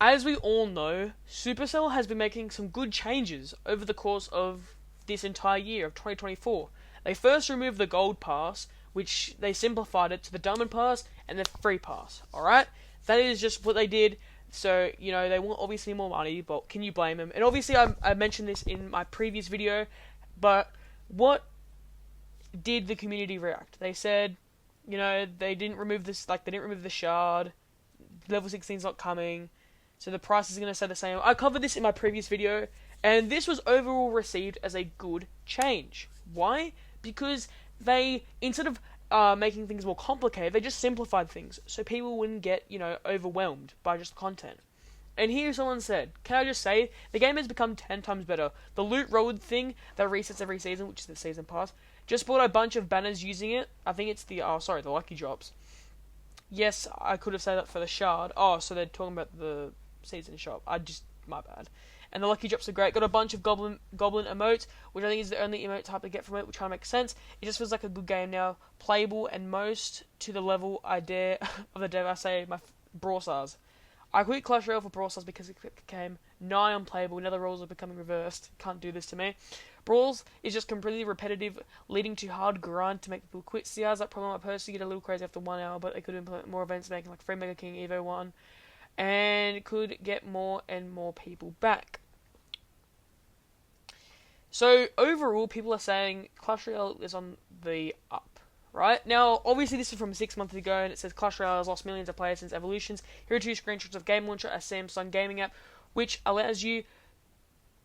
as we all know, Supercell has been making some good changes over the course of this entire year of 2024. They first removed the Gold Pass, which they simplified it to the Diamond Pass and the Free Pass. Alright? That is just what they did. So, they want obviously more money, but can you blame them? And obviously, I mentioned this in my previous video, but what did the community react? They said, they didn't remove this, they didn't remove the shard, level 16's not coming, so the price is going to stay the same. I covered this in my previous video, and this was overall received as a good change. Why? Because they, instead of making things more complicated, they just simplified things, so people wouldn't get, overwhelmed by just content. And here someone said, can I just say, the game has become 10 times better. The loot road thing that resets every season, which is the season pass, just bought a bunch of banners using it. I think it's the lucky drops. Yes, I could have said that for the shard. Oh, so they're talking about the season shop. My bad. And the lucky drops are great. Got a bunch of goblin emotes, which I think is the only emote type to get from it, which kind of makes sense. It just feels like a good game now. Playable and most to the level I dare of the dev I say my Brawl Stars. I quit Clash Royale for Brawl Stars because it became nigh unplayable. Now the rules are becoming reversed. Can't do this to me. Brawls is just completely repetitive, leading to hard grind to make people quit. CR's that problem. I personally get a little crazy after 1 hour, but they could implement more events, making like Free Mega King, Evo 1, and could get more and more people back. So overall, people are saying Clash Royale is on the up. Right? Now, obviously this is from 6 months ago, and it says Clash Royale has lost millions of players since Evolutions. Here are 2 screenshots of Game Launcher, a Samsung gaming app, which allows you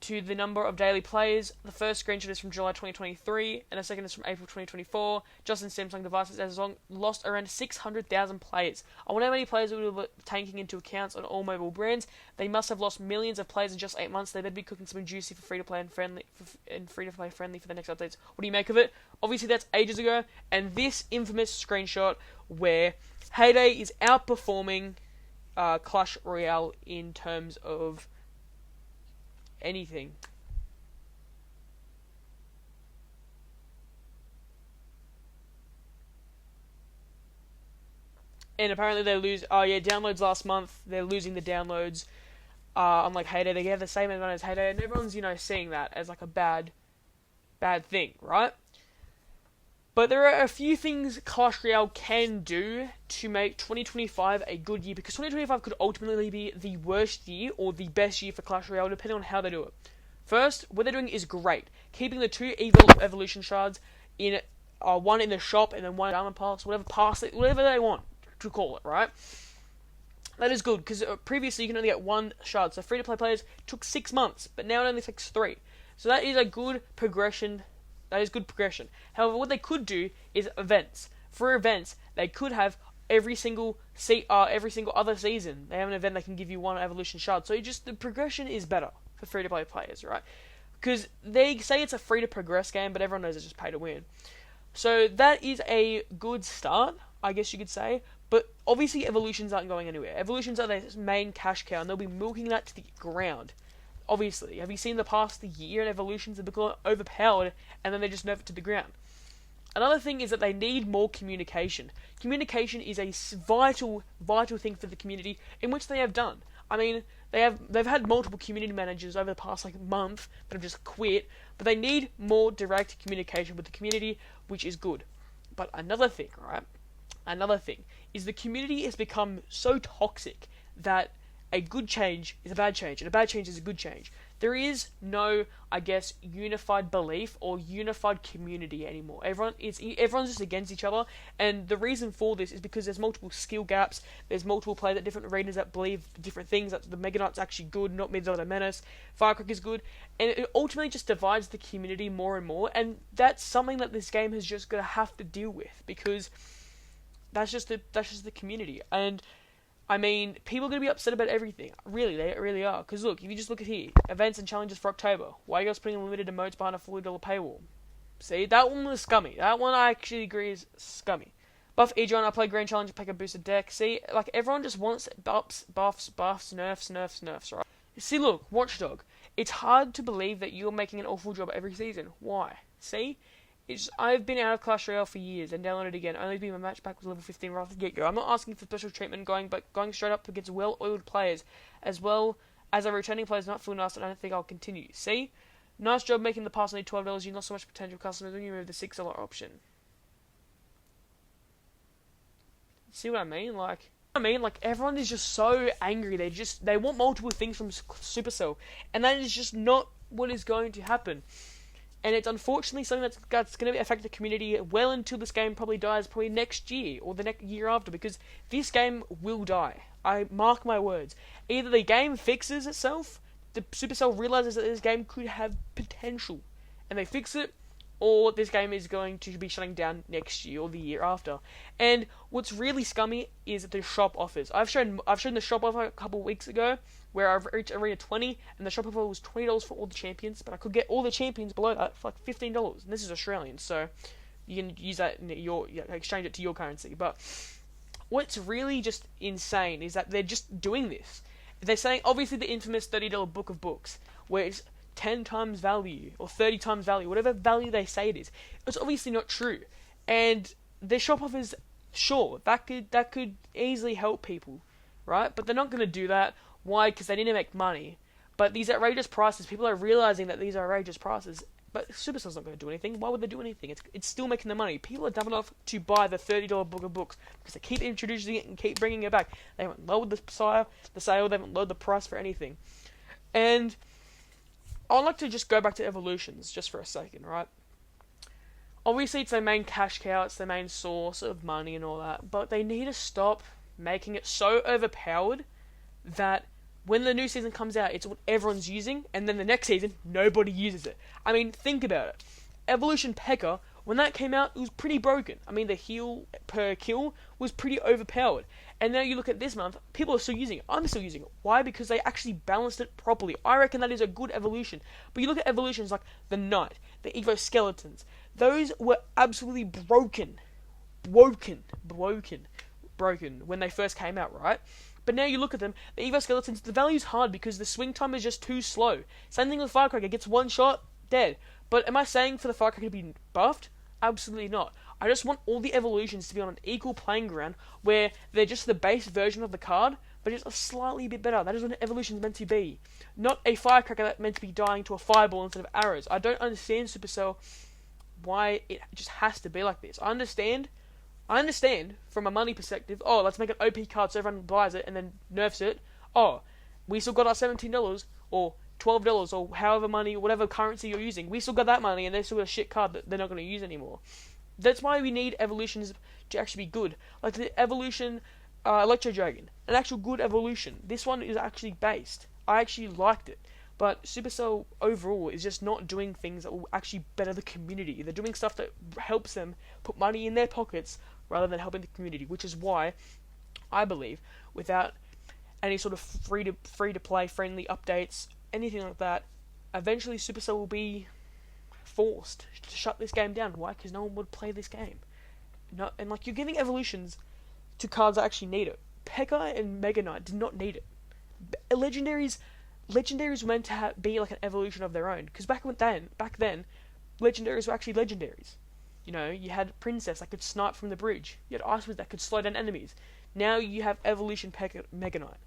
to the number of daily players. The first screenshot is from July 2023, and the second is from April 2024. Just in Samsung devices, has lost around 600,000 players. I wonder how many players would have taking into accounts on all mobile brands. They must have lost millions of players in just 8 months. They better be cooking something juicy for free-to-play and free-to-play friendly for the next updates. What do you make of it? Obviously, that's ages ago, and this infamous screenshot where Heyday is outperforming Clash Royale in terms of anything. And apparently they lose, downloads last month, they're losing the downloads, unlike Heyday, they have the same amount as Heyday, and everyone's, seeing that as like a bad thing, right? But there are a few things Clash Royale can do to make 2025 a good year, because 2025 could ultimately be the worst year or the best year for Clash Royale, depending on how they do it. First, what they're doing is great. Keeping the 2 evolution shards in one in the shop and then one diamond pass, whatever they want to call it, right? That is good, because previously you can only get 1 shard, so free-to-play players took 6 months, but now it only takes 3. So that is a good progression. However, what they could do is events. For events, they could have every single other season. They have an event that can give you 1 evolution shard. So the progression is better for free-to-play players, right? Because they say it's a free-to-progress game, but everyone knows it's just pay to win. So that is a good start, I guess you could say. But obviously, evolutions aren't going anywhere. Evolutions are their main cash cow, and they'll be milking that to the ground. Obviously, have you seen the past year and evolutions have become overpowered, and then they just nerf it to the ground? Another thing is that they need more communication. Communication is a vital thing for the community, in which they have done. I mean, they've had multiple community managers over the past month that have just quit, but they need more direct communication with the community, which is good. But another thing is the community has become so toxic that a good change is a bad change, and a bad change is a good change. There is no, unified belief or unified community anymore. Everyone's just against each other, and the reason for this is because there's multiple skill gaps, there's multiple players at different arenas that believe different things, that the Mega Knight's actually good, not Mids the Menace, Firecrack is good, and it ultimately just divides the community more and more, and that's something that this game has just got to have to deal with, because that's just the community, and I mean, people are going to be upset about everything. Really, they really are. Because look, if you just look at here, events and challenges for October. Why are you guys putting limited emotes behind a $40 paywall? See, that one was scummy. That one I actually agree is scummy. Buff Edron, I play Grand Challenge, pick a boosted deck. See, everyone just wants buffs, nerfs, right? See, look, Watchdog. It's hard to believe that you're making an awful job every season. Why? See? I've been out of Clash Royale for years and downloaded again, only being my match back with level 15 right off the get-go. I'm not asking for special treatment, going straight up against well-oiled players As well as a returning player is not full nice, I don't think I'll continue. See? Nice job making the pass only $12. You're not so much potential customers when you remove the $6 option. See what I mean? Like everyone is just so angry. They want multiple things from Supercell, and that is just not what is going to happen. And it's unfortunately something that's going to affect the community well until this game probably dies, probably next year or the next year after, because this game will die. I mark my words. Either the game fixes itself, the Supercell realizes that this game could have potential, and they fix it, or this game is going to be shutting down next year or the year after. And what's really scummy is the shop offers. I've shown the shop offer a couple of weeks ago, where I've reached Arena 20, and the shop offer was $20 for all the champions, but I could get all the champions below that for like $15. And this is Australian, so you can use that in exchange it to your currency. But what's really just insane is that they're just doing this. They're saying, obviously, the infamous $30 book of books, where it's 10 times value, or 30 times value, whatever value they say it is. It's obviously not true. And their shop offers, sure, that could easily help people, right? But they're not going to do that. Why? Because they need to make money. But these outrageous prices, people are realizing that these are outrageous prices. But Supercell's not going to do anything. Why would they do anything? It's still making the money. People are dumb enough to buy the $30 book of books because they keep introducing it and keep bringing it back. They haven't lowered the sale. They haven't lowered the price for anything. And I'd like to just go back to evolutions just for a second, right? Obviously, it's their main cash cow. It's their main source of money and all that. But they need to stop making it so overpowered that when the new season comes out, it's what everyone's using, and then the next season, nobody uses it. I mean, think about it. Evolution P.E.K.K.A, when that came out, it was pretty broken. I mean, the heal per kill was pretty overpowered. And now you look at this month, people are still using it. I'm still using it. Why? Because they actually balanced it properly. I reckon that is a good evolution. But you look at evolutions like the Knight, the Evo Skeletons. Those were absolutely broken when they first came out, right? But now you look at them, the Evo Skeletons, the value's hard because the swing time is just too slow. Same thing with Firecracker, gets one shot, dead. But am I saying for the Firecracker to be buffed? Absolutely not. I just want all the evolutions to be on an equal playing ground where they're just the base version of the card, but just a slightly bit better. That is what an evolution is meant to be. Not a Firecracker that's meant to be dying to a fireball instead of arrows. I don't understand Supercell why it just has to be like this. I understand from a money perspective, oh, let's make an OP card so everyone buys it and then nerfs it. Oh, we still got our $17 or $12 or however money, whatever currency you're using. We still got that money and they still got a shit card that they're not going to use anymore. That's why we need evolutions to actually be good. Like the evolution Electro Dragon, an actual good evolution. This one is actually based. I actually liked it. But Supercell overall is just not doing things that will actually better the community. They're doing stuff that helps them put money in their pockets rather than helping the community, which is why I believe without any sort of free to play friendly updates, anything like that, eventually Supercell will be forced to shut this game down. Why? Because no one would play this game. No, and like you're giving evolutions to cards that actually need it. P.E.K.K.A and Mega Knight did not need it. Legendaries were meant to be like an evolution of their own. Because back then, legendaries were actually legendaries. You know, you had Princess that could snipe from the bridge. You had Ice Wizard that could slow down enemies. Now you have Evolution Mega Knight.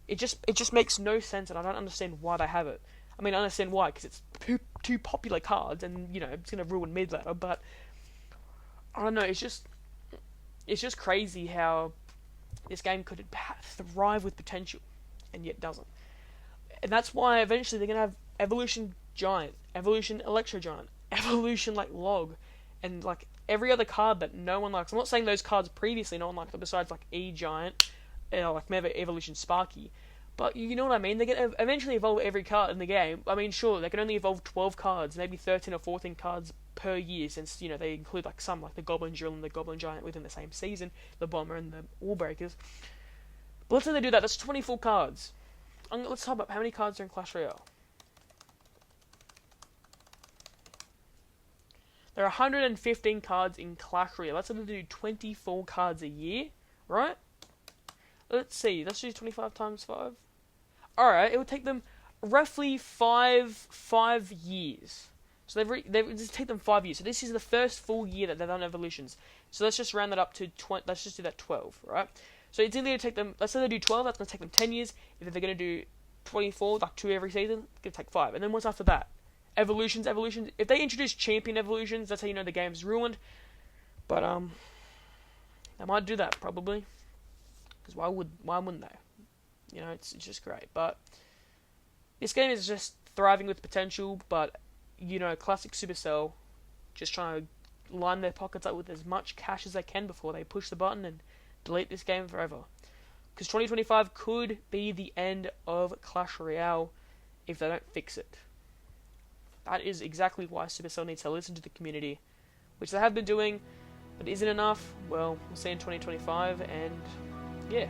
It just makes no sense, and I don't understand why they have it. I mean, I understand why, because it's two popular cards, and you know it's gonna ruin mid ladder. But I don't know. It's just crazy how this game could thrive with potential, and yet doesn't. And that's why eventually they're gonna have Evolution Giant, Evolution Electro Giant, Evolution like Log, and like every other card that no one likes. I'm not saying those cards previously no one liked, besides like E Giant, like Mega Evolution Sparky. But you know what I mean? They're going to eventually evolve every card in the game. I mean, sure, they can only evolve 12 cards, maybe 13 or 14 cards per year, since, you know, they include like some, like the Goblin Drill and the Goblin Giant within the same season, the Bomber and the Wall Breakers. But let's say they do that, that's 24 cards. Let's talk about how many cards are in Clash Royale. There are 115 cards in Clash Royale. Let's say they do 24 cards a year, right? Let's see, let's do 25 times 5. Alright, it would take them roughly 5 years. So they've just take them 5 years. So this is the first full year that they've done evolutions. So let's just round that up to let's just do that 12, right? So it's either going to take them, let's say they do 12, that's going to take them 10 years. If they're going to do 24, like 2 every season, it's going to take 5. And then what's after that? Evolutions. If they introduce champion evolutions, that's how you know the game's ruined. But, they might do that, probably. Because why wouldn't they? You know, it's just great. But this game is just thriving with potential, but, you know, classic Supercell just trying to line their pockets up with as much cash as they can before they push the button and delete this game forever. Because 2025 could be the end of Clash Royale if they don't fix it. That is exactly why Supercell needs to listen to the community, which they have been doing, but isn't enough. Well, we'll see in 2025, and yeah,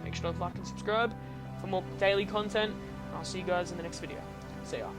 make sure to like and subscribe for more daily content. I'll see you guys in the next video. See ya.